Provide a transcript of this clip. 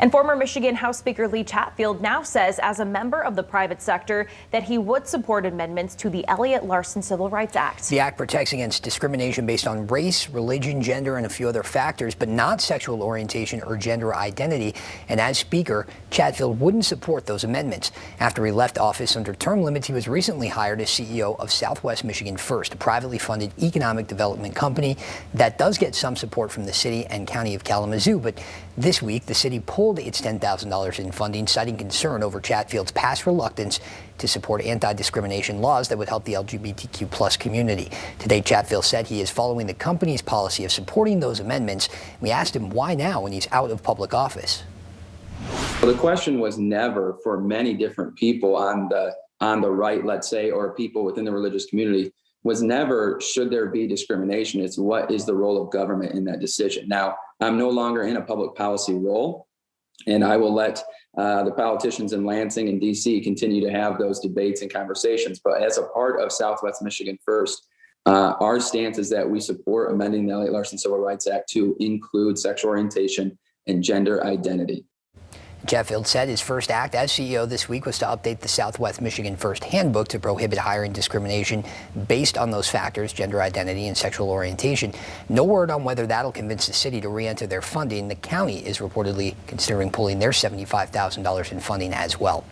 And former Michigan House Speaker Lee Chatfield now says, as a member of the private sector, that he would support amendments to the Elliot Larsen Civil Rights Act. The act protects against discrimination based on race, religion, gender, and a few other factors, but not sexual orientation or gender identity. And as Speaker, Chatfield wouldn't support those amendments. After he left office under term limits, he was recently hired as CEO of Southwest Michigan First, a privately funded economic development company that does get some support from the city and county of Kalamazoo. But this week, the city pulled its $10,000 in funding, citing concern over Chatfield's past reluctance to support anti-discrimination laws that would help the LGBTQ+ community. Today, Chatfield said he is following the company's policy of supporting those amendments. We asked him why now when he's out of public office. Well, the question was never for many different people on the right, let's say, or people within the religious community, was never should there be discrimination. It's what is the role of government in that decision. Now, I'm no longer in a public policy role, and I will let the politicians in Lansing and DC continue to have those debates and conversations. But as a part of Southwest Michigan First, our stance is that we support amending the Elliot Larsen Civil Rights Act to include sexual orientation and gender identity. Chatfield said his first act as CEO this week was to update the Southwest Michigan First handbook to prohibit hiring discrimination based on those factors, gender identity and sexual orientation. No word on whether that'll convince the city to re-enter their funding. The county is reportedly considering pulling their $75,000 in funding as well.